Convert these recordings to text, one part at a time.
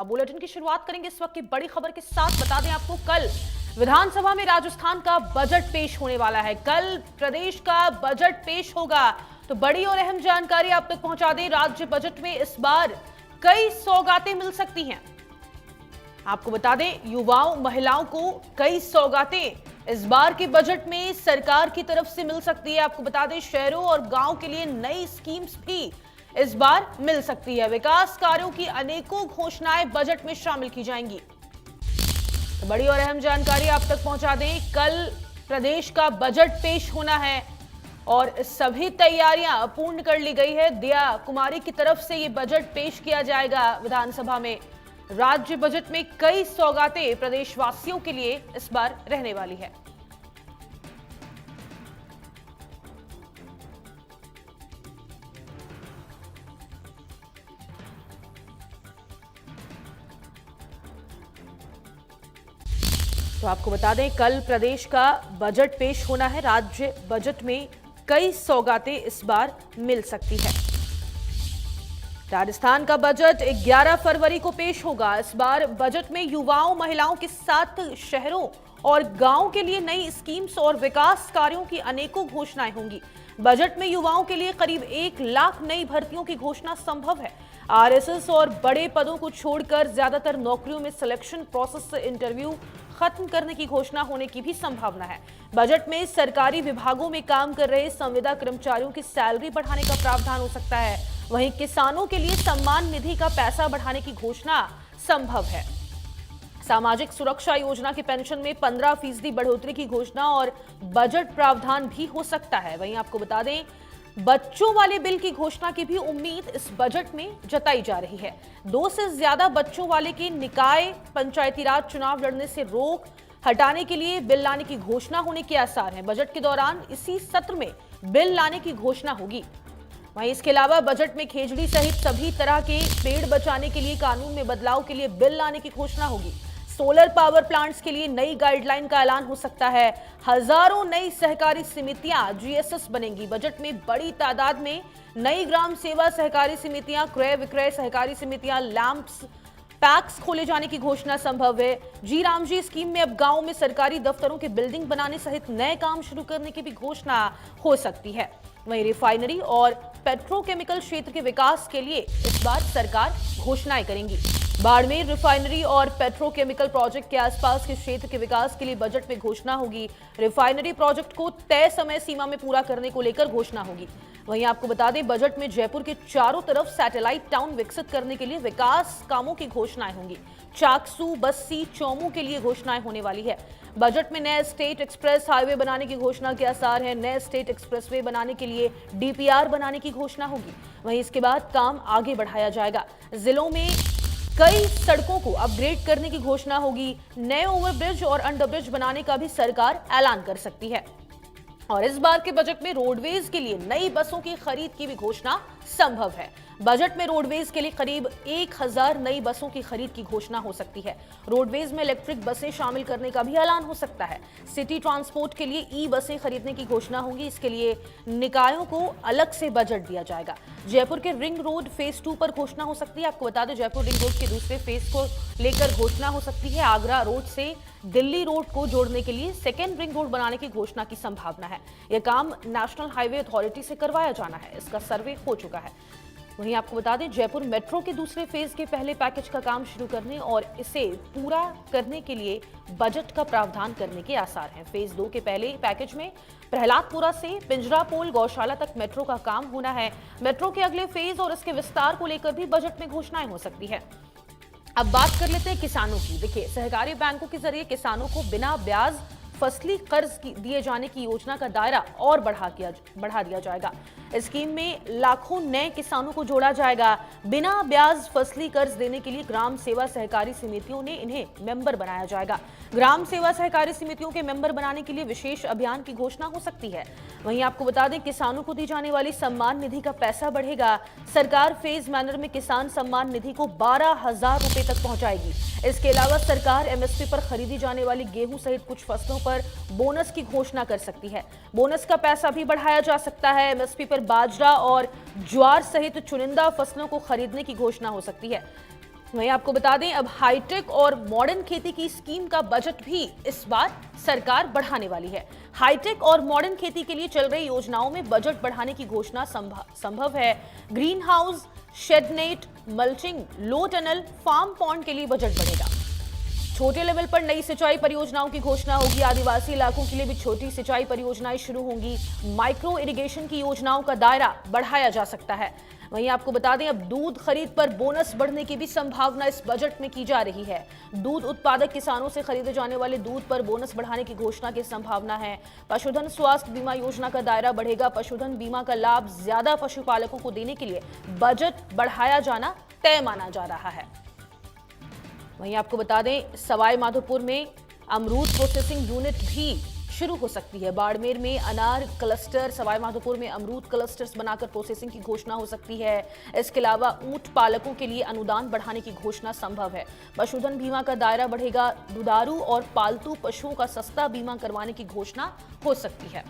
अब बुलेटिन की शुरुआत करेंगे इस वक्त की बड़ी खबर के साथ। बता दें आपको, कल विधानसभा में राजस्थान का बजट पेश होने वाला है। कल प्रदेश का बजट पेश होगा, तो बड़ी और अहम जानकारी आप तक पहुंचा दें। राज्य बजट में इस बार कई सौगातें मिल सकती हैं। आपको बता दें, युवाओं महिलाओं को कई सौगातें इस बार के बजट में सरकार की तरफ से मिल सकती है। आपको बता दें, शहरों और गांव के लिए नई स्कीम्स भी इस बार मिल सकती है। विकास कार्यों की अनेकों घोषणाएं बजट में शामिल की जाएंगी। तो बड़ी और अहम जानकारी आप तक पहुंचा दें, कल प्रदेश का बजट पेश होना है और सभी तैयारियां पूर्ण कर ली गई है। दिया कुमारी की तरफ से ये बजट पेश किया जाएगा विधानसभा में। राज्य बजट में कई सौगातें प्रदेशवासियों के लिए इस बार रहने वाली है। तो आपको बता दें, कल प्रदेश का बजट पेश होना है। राज्य बजट में कई सौगातें इस बार मिल सकती है। राजस्थान का बजट 11 फरवरी को पेश होगा। इस बार बजट में युवाओं महिलाओं के साथ शहरों और गांव के लिए नई स्कीम्स और विकास कार्यों की अनेकों घोषणाएं होंगी। बजट में युवाओं के लिए करीब 1 लाख नई भर्तियों की घोषणा संभव है। आरएसएस और बड़े पदों को छोड़कर ज्यादातर नौकरियों में सिलेक्शन प्रोसेस से इंटरव्यू खत्म करने की घोषणा होने की भी संभावना है। बजट में सरकारी विभागों में काम कर रहे संविदा कर्मचारियों की सैलरी बढ़ाने का प्रावधान हो सकता है। वहीं किसानों के लिए सम्मान निधि का पैसा बढ़ाने की घोषणा संभव है। सामाजिक सुरक्षा योजना की पेंशन में 15% बढ़ोतरी की घोषणा और बजट प्रावधान भी हो सकता है। वहीं आपको बता दें, बच्चों वाले बिल की घोषणा की भी उम्मीद इस बजट में जताई जा रही है। 2 से ज्यादा बच्चों वाले के निकाय पंचायती राज चुनाव लड़ने से रोक हटाने के लिए बिल लाने की घोषणा होने के आसार हैं। बजट के दौरान इसी सत्र में बिल लाने की घोषणा होगी। वहीं इसके अलावा बजट में खेजड़ी सहित सभी तरह के पेड़ बचाने के लिए कानून में बदलाव के लिए बिल लाने की घोषणा होगी। सोलर पावर प्लांट्स के लिए नई गाइडलाइन का ऐलान हो सकता है। हजारों नई सहकारी समितियां जीएसएस बनेंगी। बजट में बड़ी तादाद में नई ग्राम सेवा सहकारी समितियां, क्रय विक्रय सहकारी समितियां, लैंप्स पैक्स खोले जाने की घोषणा संभव है। जी राम जी स्कीम में अब गांव में सरकारी दफ्तरों के बिल्डिंग बनाने सहित नए काम शुरू करने की भी घोषणा हो सकती है। वहीं रिफाइनरी और पेट्रोकेमिकल क्षेत्र के विकास के लिए इस बार सरकार घोषणाएं करेंगी। बाड़मेर रिफाइनरी और पेट्रोकेमिकल प्रोजेक्ट के आसपास के क्षेत्र के विकास के लिए बजट में घोषणा होगी। रिफाइनरी प्रोजेक्ट को तय समय सीमा में पूरा करने को लेकर घोषणा होगी। वहीं आपको बता दें, बजट में जयपुर के चारों तरफ सैटेलाइट टाउन विकसित करने के लिए विकास कामों की घोषणाएं होंगी। चाकसू, बस्सी, चौमू के लिए घोषणाएं होने वाली है। बजट में नए स्टेट एक्सप्रेस हाईवे बनाने की घोषणा के आसार है। नए स्टेट एक्सप्रेसवे बनाने के लिए डीपीआर बनाने की घोषणा होगी। वहीं इसके बाद काम आगे बढ़ाया जाएगा। जिलों में कई सड़कों को अपग्रेड करने की घोषणा होगी। नए ओवरब्रिज और अंडरब्रिज बनाने का भी सरकार ऐलान कर सकती है। और इस बार के बजट में रोडवेज के लिए नई बसों की खरीद की भी घोषणा संभव है। बजट में रोडवेज के लिए करीब 1000 नई बसों की खरीद की घोषणा हो सकती है। रोडवेज में इलेक्ट्रिक बसें शामिल करने का भी ऐलान हो सकता है। सिटी ट्रांसपोर्ट के लिए ई बसें खरीदने की घोषणा होगी। इसके लिए निकायों को अलग से बजट दिया जाएगा। जयपुर के रिंग रोड फेज 2 पर घोषणा हो सकती है। आपको बता दें, जयपुर रिंग रोड के दूसरे फेज को लेकर घोषणा हो सकती है। आगरा रोड से दिल्ली रोड को जोड़ने के लिए सेकेंड रिंग रोड बनाने की घोषणा की संभावना है। यह काम नेशनल हाईवे अथॉरिटी से करवाया जाना है। इसका सर्वे हो चुका है। वहीं आपको बता दें, जयपुर मेट्रो के दूसरे फेज के पहले पैकेज का काम शुरू करने और इसे पूरा करने के लिए बजट का प्रावधान करने के आसार हैं। फेज 2 के पहले पैकेज में प्रहलादपुरा से पिंजरापोल गौशाला तक मेट्रो का काम होना है। मेट्रो के अगले फेज और इसके विस्तार को लेकर भी बजट में घोषणाएं हो सकती है। अब बात कर लेते हैं किसानों की। देखिए, सहकारी बैंकों के जरिए किसानों को बिना ब्याज फसली कर्ज दिए जाने की योजना का दायरा और बढ़ा दिया जाएगा। इस स्कीम में लाखों नए किसानों को जोड़ा जाएगा। बिना ब्याज फसली कर्ज देने के लिए ग्राम सेवा सहकारी समितियों ने इन्हें मेंबर बनाया जाएगा। ग्राम सेवा सहकारी समितियों के मेंबर बनाने के लिए विशेष अभियान की घोषणा हो सकती है। वहीं आपको बता दें, किसानों को दी जाने वाली सम्मान निधि का पैसा बढ़ेगा। सरकार फेज मैनर में किसान सम्मान निधि को 12,000 रुपए तक पहुंचाएगी। इसके अलावा सरकार एमएसपी पर खरीदी जाने वाली गेहूं सहित कुछ फसलों पर बोनस की घोषणा कर सकती है। बोनस का पैसा भी बढ़ाया जा सकता है। एमएसपी पर बाजरा और ज्वार सहित चुनिंदा फसलों को खरीदने की घोषणा हो सकती है। वहीं आपको बता दें, अब हाईटेक और मॉडर्न खेती की स्कीम का बजट भी इस बार सरकार बढ़ाने वाली है। हाईटेक और मॉडर्न खेती के लिए चल रही योजनाओं में बजट बढ़ाने की घोषणा संभव है। Greenhouse, shade net, mulching, low tunnel, farm pond के लिए बजट बढ़ेगा। छोटे लेवल पर नई सिंचाई परियोजनाओं की घोषणा होगी। आदिवासी इलाकों के लिए भी छोटी सिंचाई परियोजनाएं शुरू होंगी। माइक्रो इरिगेशन की योजनाओं का दायरा बढ़ाया जा सकता है। वहीं आपको बता दें, अब दूध खरीद पर बोनस बढ़ने की भी संभावना इस बजट में की जा रही है। दूध उत्पादक किसानों से खरीदे जाने वाले दूध पर बोनस बढ़ाने की घोषणा की संभावना है। पशुधन स्वास्थ्य बीमा योजना का दायरा बढ़ेगा। पशुधन बीमा का लाभ ज्यादा पशुपालकों को देने के लिए बजट बढ़ाया जाना तय माना जा रहा है। वहीं आपको बता दें, सवाई माधोपुर में अमरूद प्रोसेसिंग यूनिट भी शुरू हो सकती है। बाड़मेर में अनार क्लस्टर, सवाई माधोपुर में अमरूद क्लस्टर्स बनाकर प्रोसेसिंग की घोषणा हो सकती है। इसके अलावा ऊंट पालकों के लिए अनुदान बढ़ाने की घोषणा संभव है। पशुधन बीमा का दायरा बढ़ेगा। दुधारू और पालतू पशुओं का सस्ता बीमा करवाने की घोषणा हो सकती है।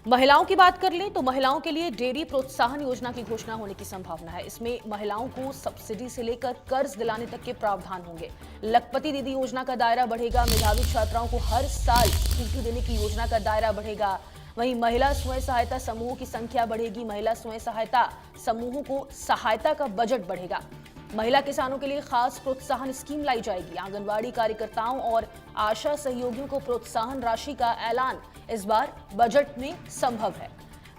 महिलाओं की बात कर लें तो महिलाओं के लिए डेयरी प्रोत्साहन योजना की घोषणा होने की संभावना है। इसमें महिलाओं को सब्सिडी से लेकर कर्ज दिलाने तक के प्रावधान होंगे। लखपति दीदी योजना का दायरा बढ़ेगा। मेधावी छात्राओं को हर साल स्कूटी देने की योजना का दायरा बढ़ेगा। वहीं महिला स्वयं सहायता समूहों की संख्या बढ़ेगी। महिला स्वयं सहायता समूहों को सहायता का बजट बढ़ेगा। महिला किसानों के लिए खास प्रोत्साहन स्कीम लाई जाएगी। आंगनवाड़ी कार्यकर्ताओं और आशा सहयोगियों को प्रोत्साहन राशि का ऐलान इस बार बजट में संभव है।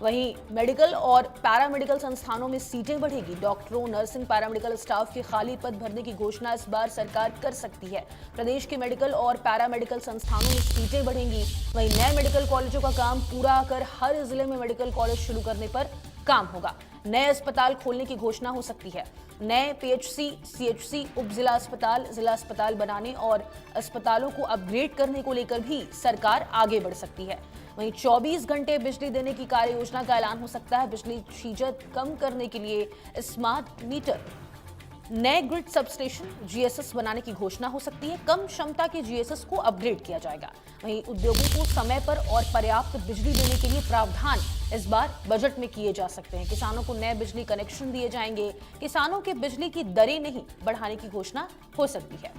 वहीं मेडिकल और पैरामेडिकल संस्थानों में सीटें बढ़ेगी। डॉक्टरों, नर्सिंग, पैरामेडिकल स्टाफ के खाली पद भरने की घोषणा इस बार सरकार कर सकती है। प्रदेश के मेडिकल और पैरामेडिकल संस्थानों में सीटें बढ़ेंगी। वहीं नए मेडिकल कॉलेजों का काम पूरा कर हर जिले में मेडिकल कॉलेज शुरू करने पर काम होगा। नए अस्पताल खोलने की घोषणा हो सकती है। नए पीएचसी, सीएचसी, उप जिला अस्पताल बनाने और अस्पतालों को अपग्रेड करने को लेकर भी सरकार आगे बढ़ सकती है। वहीं 24 घंटे बिजली देने की कार्य योजना का ऐलान हो सकता है। बिजली छीजत कम करने के लिए स्मार्ट मीटर, नए ग्रिड सबस्टेशन, जीएसएस बनाने की घोषणा हो सकती है। कम क्षमता के जीएसएस को अपग्रेड किया जाएगा। वहीं उद्योगों को समय पर और पर्याप्त बिजली देने के लिए प्रावधान इस बार बजट में किए जा सकते हैं। किसानों को नए बिजली कनेक्शन दिए जाएंगे। किसानों के बिजली की दरें नहीं बढ़ाने की घोषणा हो सकती है।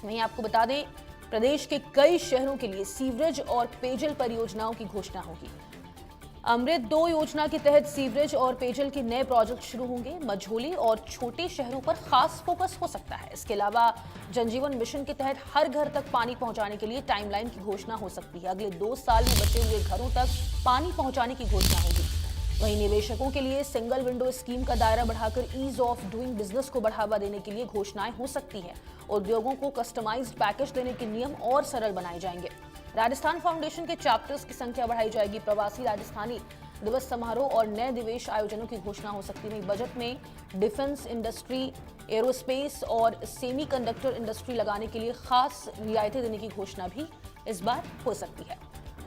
वहीं आपको बता दें, प्रदेश के कई शहरों के लिए सीवरेज और पेयजल परियोजनाओं की घोषणा होगी। अमृत 2 योजना के तहत सीवरेज और पेयजल के नए प्रोजेक्ट शुरू होंगे। मझोली और छोटे शहरों पर खास फोकस हो सकता है। इसके अलावा जनजीवन मिशन के तहत हर घर तक पानी पहुंचाने के लिए टाइमलाइन की घोषणा हो सकती है। अगले 2 साल में बचे हुए घरों तक पानी पहुंचाने की घोषणा होगी। वहीं निवेशकों के लिए सिंगल विंडो स्कीम का दायरा बढ़ाकर ईज ऑफ डूइंग बिजनेस को बढ़ावा देने के लिए घोषणाएं हो सकती हैं। उद्योगों को कस्टमाइज्ड पैकेज देने के नियम और सरल बनाए जाएंगे। राजस्थान फाउंडेशन के चैप्टर्स की संख्या बढ़ाई जाएगी। प्रवासी राजस्थानी दिवस समारोह और नए निवेश आयोजनों की घोषणा हो सकती है। बजट में डिफेंस इंडस्ट्री, एरोस्पेस और सेमीकंडक्टर इंडस्ट्री लगाने के लिए खास रियायतें देने की घोषणा भी इस बार हो सकती है।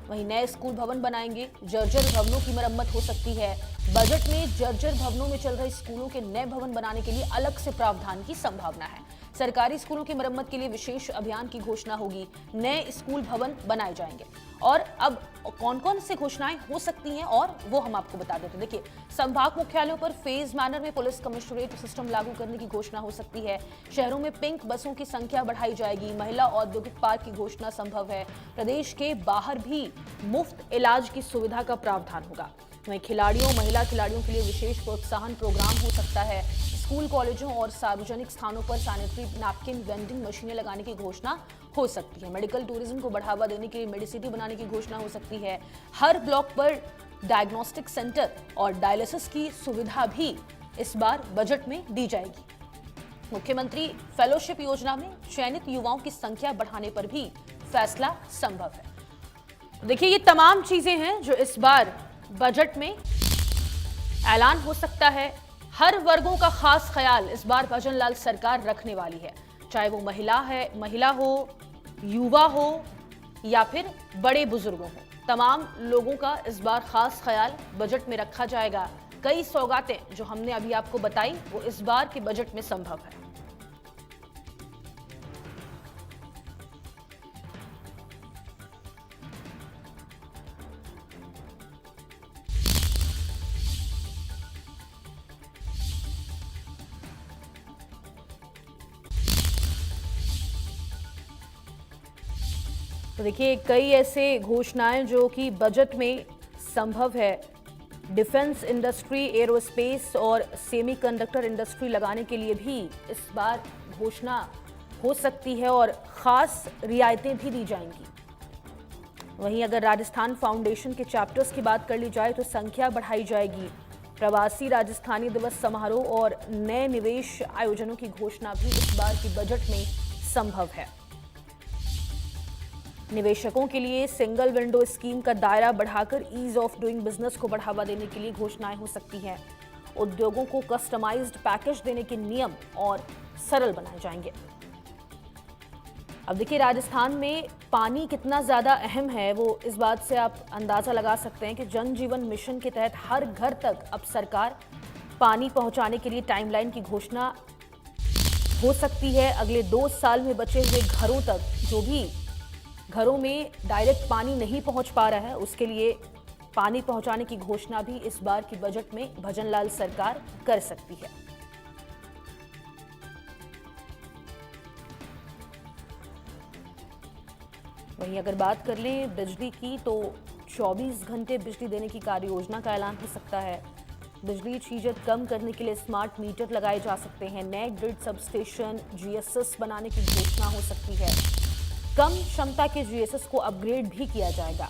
वहीं नए स्कूल भवन बनाएंगे। जर्जर भवनों की मरम्मत हो सकती है। बजट में जर्जर भवनों में चल रहे स्कूलों के नए भवन बनाने के लिए अलग से प्रावधान की संभावना है। सरकारी स्कूलों की मरम्मत के लिए विशेष अभियान की घोषणा होगी। नए स्कूल भवन बनाए जाएंगे। और अब कौन कौन सी घोषणाएं हो सकती हैं और वो हम आपको बता देते हैं। देखिए, संभाग मुख्यालयों पर फेज मैनर में पुलिस कमिश्नरेट सिस्टम लागू करने की घोषणा हो सकती है। शहरों में पिंक बसों की संख्या बढ़ाई जाएगी। महिला औद्योगिक पार्क की घोषणा संभव है। प्रदेश के बाहर भी मुफ्त इलाज की सुविधा का प्रावधान होगा। वहीं महिला खिलाड़ियों के लिए विशेष प्रोत्साहन प्रोग्राम हो सकता है। स्कूल, कॉलेजों और सार्वजनिक स्थानों पर सैनिटरी नैपकिन वेंडिंग मशीनें लगाने की घोषणा हो सकती है। मेडिकल टूरिज्म को बढ़ावा देने के लिए मेडिसिटी बनाने की घोषणा हो सकती है। हर ब्लॉक पर डायग्नोस्टिक सेंटर और डायलिसिस की सुविधा भी इस बार बजट में दी जाएगी। मुख्यमंत्री फेलोशिप योजना में चयनित युवाओं की संख्या बढ़ाने पर भी फैसला संभव है। देखिए, ये तमाम चीजें हैं जो इस बार बजट में ऐलान हो सकता है। हर वर्गों का खास ख्याल इस बार भजनलाल सरकार रखने वाली है, चाहे वो महिला हो, युवा हो या फिर बड़े बुजुर्गों हो। तमाम लोगों का इस बार खास ख्याल बजट में रखा जाएगा। कई सौगातें जो हमने अभी आपको बताई वो इस बार के बजट में संभव है। तो देखिए कई ऐसे घोषणाएं जो कि बजट में संभव है। डिफेंस इंडस्ट्री, एरोस्पेस और सेमीकंडक्टर इंडस्ट्री लगाने के लिए भी इस बार घोषणा हो सकती है और खास रियायतें भी दी जाएंगी। वहीं अगर राजस्थान फाउंडेशन के चैप्टर्स की बात कर ली जाए तो संख्या बढ़ाई जाएगी। प्रवासी राजस्थानी दिवस समारोह और नए निवेश आयोजनों की घोषणा भी इस बार की बजट में संभव है। निवेशकों के लिए सिंगल विंडो स्कीम का दायरा बढ़ाकर ईज ऑफ डूइंग बिजनेस को बढ़ावा देने के लिए घोषणाएं हो सकती हैं। उद्योगों को कस्टमाइज्ड पैकेज देने के नियम और सरल बनाए जाएंगे। अब देखिए राजस्थान में पानी कितना ज्यादा अहम है वो इस बात से आप अंदाजा लगा सकते हैं कि जन जीवन मिशन के तहत हर घर तक अब सरकार पानी पहुंचाने के लिए टाइमलाइन की घोषणा हो सकती है। अगले 2 साल में बचे हुए घरों तक, जो भी घरों में डायरेक्ट पानी नहीं पहुंच पा रहा है, उसके लिए पानी पहुंचाने की घोषणा भी इस बार की बजट में भजनलाल सरकार कर सकती है। वहीं अगर बात कर लें बिजली की तो 24 घंटे बिजली देने की कार्य योजना का ऐलान हो सकता है। बिजली छीजत कम करने के लिए स्मार्ट मीटर लगाए जा सकते हैं। नए ग्रिड सबस्टेशन, जीएसएस बनाने की घोषणा हो सकती है। कम क्षमता के जीएसएस को अपग्रेड भी किया जाएगा।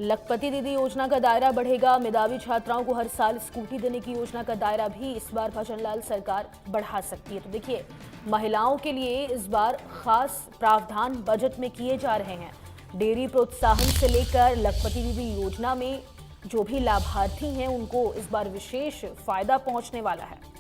लखपति दीदी योजना का दायरा बढ़ेगा। मेधावी छात्राओं को हर साल स्कूटी देने की योजना का दायरा भी इस बार भजनलाल सरकार बढ़ा सकती है। तो देखिए महिलाओं के लिए इस बार खास प्रावधान बजट में किए जा रहे हैं। डेयरी प्रोत्साहन से लेकर लखपति दीदी योजना में जो भी लाभार्थी हैं उनको इस बार विशेष फायदा पहुंचने वाला है।